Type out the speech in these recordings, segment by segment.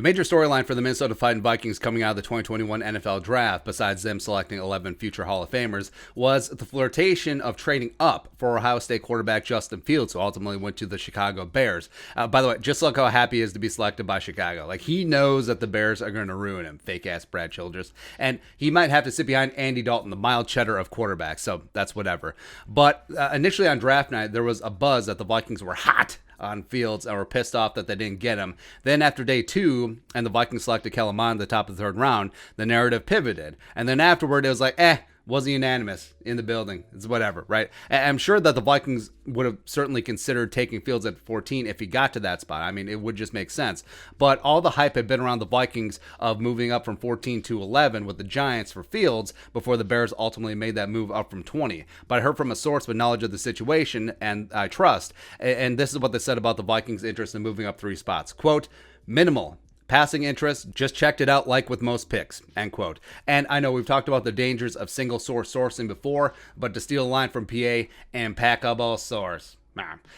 major storyline for the Minnesota Vikings coming out of the 2021 NFL Draft, besides them selecting 11 future Hall of Famers, was the flirtation of trading up for Ohio State quarterback Justin Fields, who ultimately went to the Chicago Bears. By the way, just look how happy he is to be selected by Chicago. Like, he knows that the Bears are going to ruin him, fake-ass Brad Childress. And he might have to sit behind Andy Dalton, the mild cheddar of quarterbacks, so that's whatever. But initially on draft night, there was a buzz that the Vikings were hot on Fields and were pissed off that they didn't get him. Then after day 2, and the Vikings selected Kellen Mond at the top of the 3rd round, the narrative pivoted. And then afterward, it was like, wasn't unanimous in the building. It's whatever, right? I'm sure that the Vikings would have certainly considered taking Fields at 14 if he got to that spot. I mean, it would just make sense. But all the hype had been around the Vikings of moving up from 14 to 11 with the Giants for Fields before the Bears ultimately made that move up from 20. But I heard from a source with knowledge of the situation, and I trust, and this is what they said about the Vikings' interest in moving up 3 spots. Quote, minimal. Passing interest, just checked it out like with most picks, end quote. And I know we've talked about the dangers of single source sourcing before, but to steal a line from PA, impeccable source.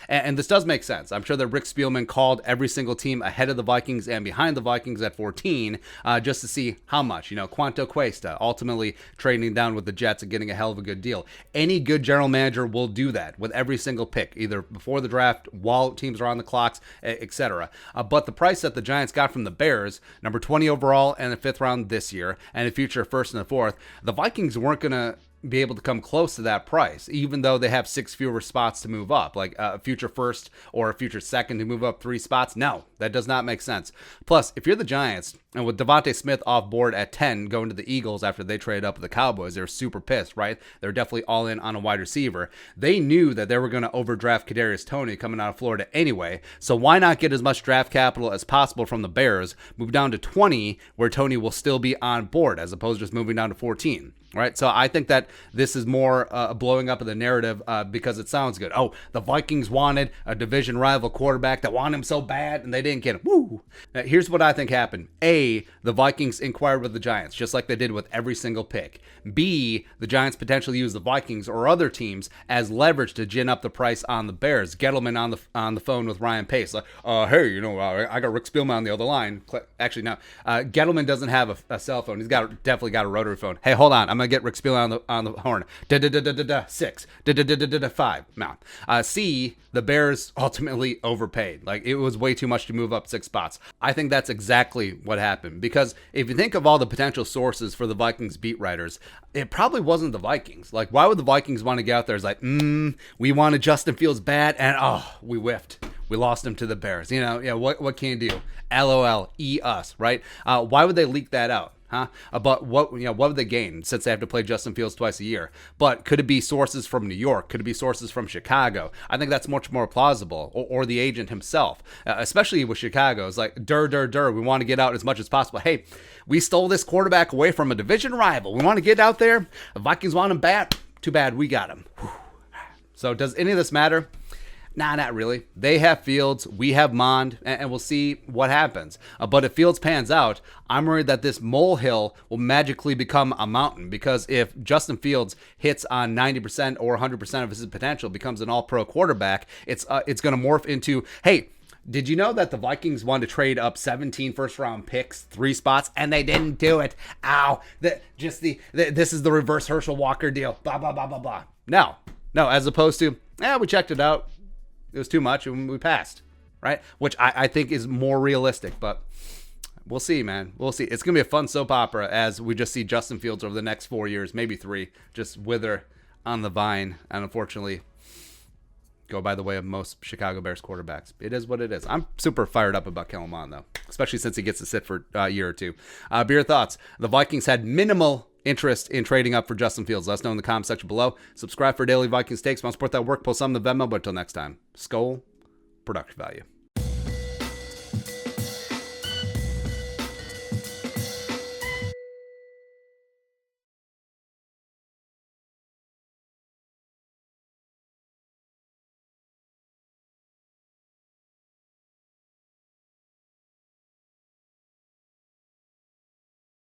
And this does make sense. I'm sure that Rick Spielman called every single team ahead of the Vikings and behind the Vikings at 14 just to see how much, quanto cuesta, ultimately trading down with the Jets and getting a hell of a good deal. Any good general manager will do that with every single pick, either before the draft, while teams are on the clocks, etc. But the price that the Giants got from the Bears, number 20 overall and the 5th round this year, and a future 1st and the 4th, the Vikings weren't going to be able to come close to that price, even though they have 6 fewer spots to move up, like a future 1st or a future 2nd to move up 3 spots. No, that does not make sense. Plus, if you're the Giants, and with Devontae Smith off board at 10 going to the Eagles after they traded up with the Cowboys, they're super pissed, right? They're definitely all in on a wide receiver. They knew that they were going to overdraft Kadarius Toney coming out of Florida anyway, so why not get as much draft capital as possible from the Bears, move down to 20 where Toney will still be on board as opposed to just moving down to 14. Right, so I think that this is more a blowing up of the narrative because it sounds good. Oh, the Vikings wanted a division rival quarterback that wanted him so bad, and they didn't get him. Woo! Now, here's what I think happened. A, the Vikings inquired with the Giants, just like they did with every single pick. B, the Giants potentially used the Vikings or other teams as leverage to gin up the price on the Bears. Gettleman on the phone with Ryan Pace, like, hey, I got Rick Spielman on the other line. Actually, no, Gettleman doesn't have a cell phone. He's definitely got a rotary phone. Hey, hold on, I'm gonna get Rick Spielman on the horn. 6. 5. No. C, the Bears ultimately overpaid. Like, it was way too much to move up 6 spots. I think that's exactly what happened, because if you think of all the potential sources for the Vikings beat writers, it probably wasn't the Vikings. Like, why would the Vikings want to get out there? It's like, we wanted Justin Fields bad, and we whiffed. We lost him to the Bears. What can you do? LOL, us, right? Why would they leak that out? But what would they gain since they have to play Justin Fields twice a year? But could it be sources from New York? Could it be sources from Chicago? I think that's much more plausible, or the agent himself, especially with Chicago. It's like, we want to get out as much as possible. Hey, we stole this quarterback away from a division rival. We want to get out there. The Vikings want him bad. Too bad we got him. So does any of this matter? Nah, not really. They have Fields, we have Mond, and we'll see what happens. But if Fields pans out, I'm worried that this molehill will magically become a mountain, because if Justin Fields hits on 90% or 100% of his potential, becomes an all-pro quarterback, it's going to morph into, hey, did you know that the Vikings wanted to trade up 17 first-round picks, 3 spots, and they didn't do it? Ow. This is the reverse Herschel Walker deal. Blah, blah, blah, blah, blah. No, as opposed to, we checked it out. It was too much, and we passed, right? Which I think is more realistic, but we'll see, man. We'll see. It's going to be a fun soap opera as we just see Justin Fields over the next 4 years, maybe 3, just wither on the vine, and unfortunately go by the way of most Chicago Bears quarterbacks. It is what it is. I'm super fired up about Kellen Mond, though, especially since he gets to sit for a year or 2. Be your thoughts. The Vikings had minimal interest in trading up for Justin Fields. Let us know in the comment section below. Subscribe for daily Vikings takes. Want to support that work, post some in the Venmo. But until next time, Skol, production value.